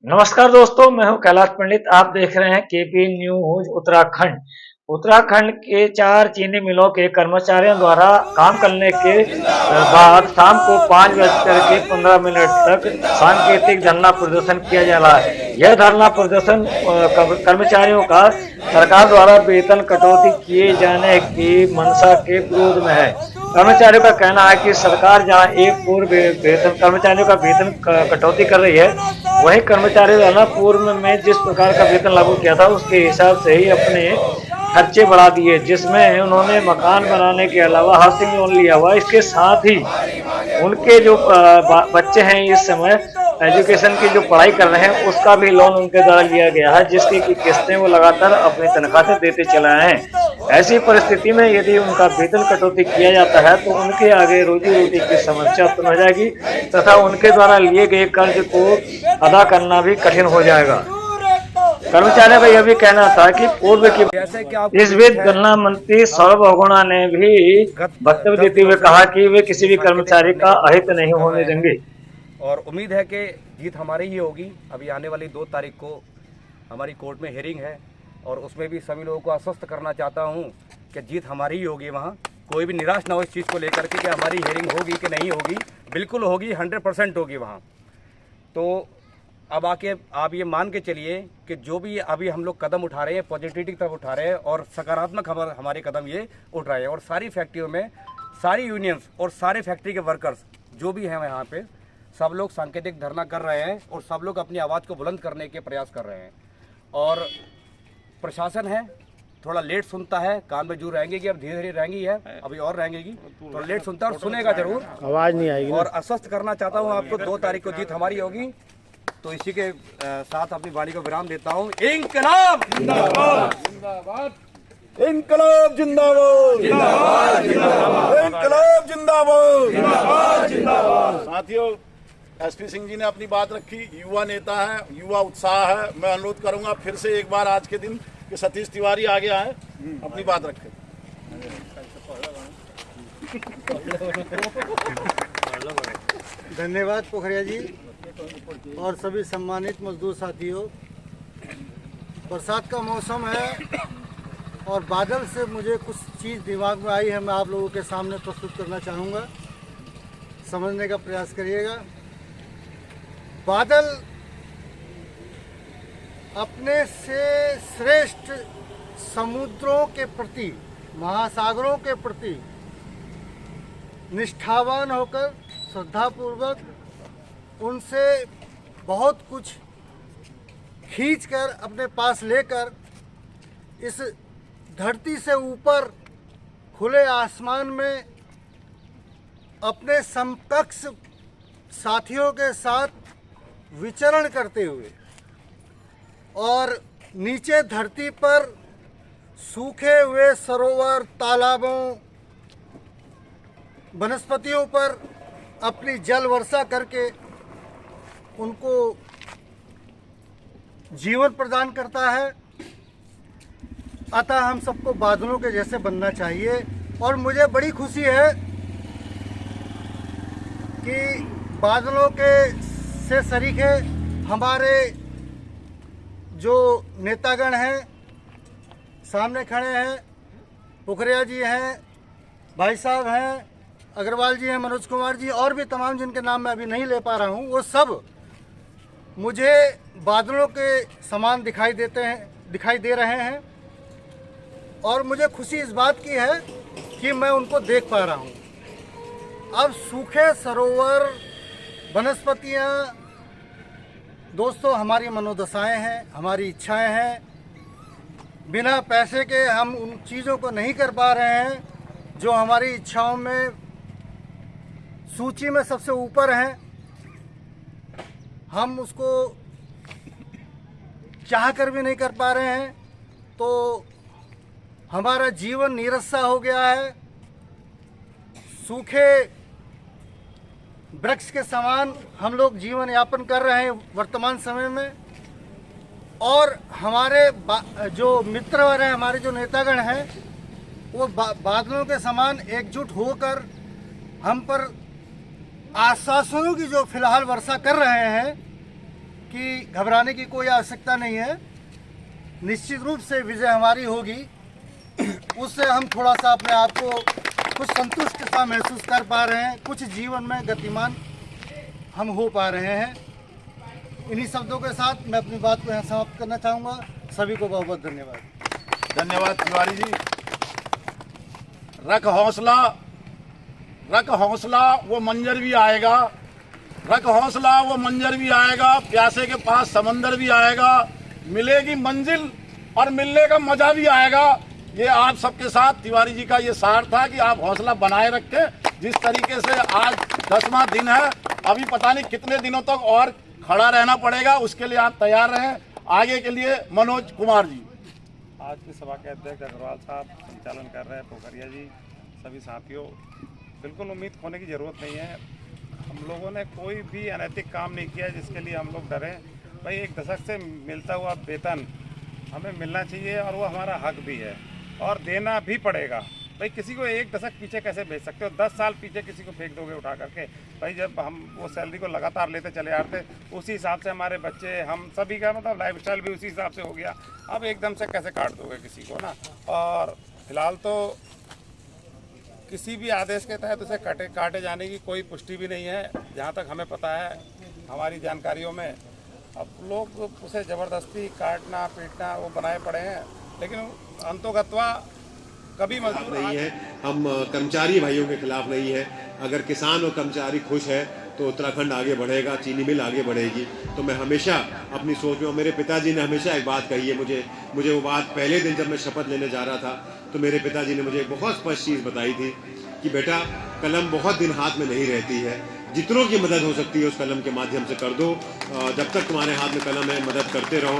नमस्कार दोस्तों, मैं हूं कैलाश पंडित। आप देख रहे हैं केपी न्यूज उत्तराखंड। उत्तराखंड के 4 चीनी मिलों के कर्मचारियों द्वारा काम करने के बाद शाम को 5:15 तक सांकेतिक धरना प्रदर्शन किया जा रहा है। यह धरना प्रदर्शन कर्मचारियों का सरकार द्वारा वेतन कटौती किए जाने की मंशा के विरोध में है। कर्मचारियों का कहना है कि सरकार जहां एक पूर्व वेतन कर्मचारियों का वेतन कटौती कर रही है, वहीं कर्मचारियों द्वारा पूर्व में जिस प्रकार का वेतन लागू किया था उसके हिसाब से ही अपने खर्चे बढ़ा दिए, जिसमें उन्होंने मकान बनाने के अलावा हाउसिंग लोन लिया हुआ। इसके साथ ही उनके जो बच्चे हैं इस समय एजुकेशन की जो पढ़ाई कर रहे हैं उसका भी लोन उनके द्वारा लिया गया है, जिसकी की किस्तें वो लगातार अपनी तनख्वाह से देते चले आए हैं। ऐसी परिस्थिति में यदि उनका वेतन कटौती किया जाता है तो उनके आगे रोजी रोटी की समस्या उत्पन्न हो जाएगी तथा उनके द्वारा लिए गए कर्ज को अदा करना भी कठिन हो जाएगा। कर्मचारियों का यह भी कहना था कि पूर्व की इस बीच गन्ना मंत्री सौरभ बहुगुणा ने भी वक्तव्य देते हुए कहा कि वे किसी भी कर्मचारी का अहित नहीं होने देंगे और उम्मीद है कि जीत हमारी ही होगी। अभी आने वाली 2 तारीख को हमारी कोर्ट में हियरिंग है और उसमें भी सभी लोगों को आश्वस्त करना चाहता हूं कि जीत हमारी ही होगी। वहां कोई भी निराश ना हो इस चीज़ को लेकर के कि हमारी हियरिंग होगी कि नहीं होगी। बिल्कुल होगी, 100% होगी वहां। तो अब आके आप ये मान के चलिए कि जो भी अभी हम लोग कदम उठा रहे हैं पॉजिटिविटी की तरफ उठा रहे हैं और सकारात्मक हमारे कदम ये उठ रहे हैं। और सारी फैक्ट्रियों में सारी यूनियंस और सारे फैक्ट्री के वर्कर्स जो भी हैं यहाँ पे सब लोग सांकेतिक धरना कर रहे हैं और सब लोग अपनी आवाज़ को बुलंद करने के प्रयास कर रहे हैं। और प्रशासन है थोड़ा लेट सुनता है, कान में जरूर रहेंगे कि अब धीरे धीरे रहेंगी है, अभी और रहेंगी, थोड़ा लेट सुनता है और सुनेगा जरूर, आवाज़ नहीं आएगी। और आश्वस्त करना चाहता हूँ आपको 2 तारीख को जीत हमारी होगी। तो इसी के साथ अपनी वाणी को विराम देता हूँ। इंकलाब जिंदाबाद, इंकलाब जिंदाबाद, इंकलाब जिंदाबाद। साथियों, एसपी सिंह जी ने अपनी बात रखी। युवा नेता है, युवा उत्साह है। मैं अनुरोध करूंगा फिर से एक बार आज के दिन कि सतीश तिवारी आगे आए, अपनी बात रखें। धन्यवाद पोखरिया जी और सभी सम्मानित मजदूर साथियों। बरसात का मौसम है और बादल से मुझे कुछ चीज़ दिमाग में आई है, मैं आप लोगों के सामने प्रस्तुत करना चाहूँगा, समझने का प्रयास करिएगा। बादल अपने से श्रेष्ठ समुद्रों के प्रति, महासागरों के प्रति निष्ठावान होकर श्रद्धापूर्वक उनसे बहुत कुछ खींचकर अपने पास लेकर इस धरती से ऊपर खुले आसमान में अपने समकक्ष साथियों के साथ विचरण करते हुए और नीचे धरती पर सूखे हुए सरोवर, तालाबों, वनस्पतियों पर अपनी जल वर्षा करके उनको जीवन प्रदान करता है। अतः हम सबको बादलों के जैसे बनना चाहिए। और मुझे बड़ी खुशी है कि बादलों के से सरीखे हमारे जो नेतागण हैं, सामने खड़े हैं, पोखरिया जी हैं, भाई साहब हैं, अग्रवाल जी हैं, मनोज कुमार जी और भी तमाम जिनके नाम मैं अभी नहीं ले पा रहा हूँ, वो सब मुझे बादलों के समान दिखाई दे रहे हैं। और मुझे खुशी इस बात की है कि मैं उनको देख पा रहा हूँ। अब सूखे सरोवर, वनस्पतियाँ दोस्तों हमारी मनोदशाएं हैं, हमारी इच्छाएं हैं। बिना पैसे के हम उन चीज़ों को नहीं कर पा रहे हैं जो हमारी इच्छाओं में सूची में सबसे ऊपर हैं। हम उसको चाह कर भी नहीं कर पा रहे हैं, तो हमारा जीवन नीरस सा हो गया है। सूखे वृक्ष के समान हम लोग जीवन यापन कर रहे हैं वर्तमान समय में। और हमारे जो मित्रवर हैं, हमारे जो नेतागण हैं, वो बादलों के समान एकजुट होकर हम पर आश्वासनों की जो फिलहाल वर्षा कर रहे हैं, कि घबराने की कोई आवश्यकता नहीं है। निश्चित रूप से विजय हमारी होगी। उससे हम थोड़ा सा अपने आप को कुछ संतुष्ट सा महसूस कर पा रहे हैं, कुछ जीवन में गतिमान हम हो पा रहे हैं। इन्हीं शब्दों के साथ मैं अपनी बात को यहाँ समाप्त करना चाहूँगा। सभी को बहुत बहुत धन्यवाद। धन्यवाद तिवारी जी। रख हौसला वो मंजर भी आएगा, रख हौसला वो मंजर भी आएगा, प्यासे के पास समंदर भी आएगा, मिलेगी मंजिल और मिलने का मजा भी आएगा। ये आप सबके साथ तिवारी जी का ये सार था कि आप हौसला बनाए रखें। जिस तरीके से आज 10वां दिन है, अभी पता नहीं कितने दिनों तक और खड़ा रहना पड़ेगा, उसके लिए आप तैयार रहें। आगे के लिए मनोज कुमार जी। आज की सभा के अध्यक्ष अग्रवाल साहब संचालन कर रहे हैं, पोखरिया जी, सभी साथियों, बिल्कुल उम्मीद खोने की ज़रूरत नहीं है। हम लोगों ने कोई भी अनैतिक काम नहीं किया जिसके लिए हम लोग डरें। भाई 1 दशक से मिलता हुआ वेतन हमें मिलना चाहिए और वो हमारा हक भी है और देना भी पड़ेगा। भाई किसी को 1 दशक पीछे कैसे भेज सकते हो? 10 साल पीछे किसी को फेंक दोगे उठा करके? भाई जब हम वो सैलरी को लगातार लेते चले आ रहे थे, उसी हिसाब से हमारे बच्चे, हम सभी का मतलब लाइफस्टाइल भी उसी हिसाब से हो गया। अब एकदम से कैसे काट दोगे किसी को ना? और फिलहाल तो किसी भी आदेश के तहत उसे काटे जाने की कोई पुष्टि भी नहीं है, जहाँ तक हमें पता है हमारी जानकारियों में। अब लोग उसे ज़बरदस्ती काटना पीटना वो बनाए पड़े हैं, लेकिन अंतोगत्वा कभी मजबूर नहीं है। हम कर्मचारी भाइयों के खिलाफ नहीं है। अगर किसान और कर्मचारी खुश है तो उत्तराखंड आगे बढ़ेगा, चीनी मिल आगे बढ़ेगी। तो मैं हमेशा अपनी सोच में, मेरे पिताजी ने हमेशा एक बात कही है मुझे वो बात पहले दिन जब मैं शपथ लेने जा रहा था तो मेरे पिताजी ने मुझे एक बहुत स्पष्ट चीज़ बताई थी कि बेटा, कलम बहुत दिन हाथ में नहीं रहती है, जितनों की मदद हो सकती है उस कलम के माध्यम से कर दो। जब तक तुम्हारे हाथ में कलम है, मदद करते रहो।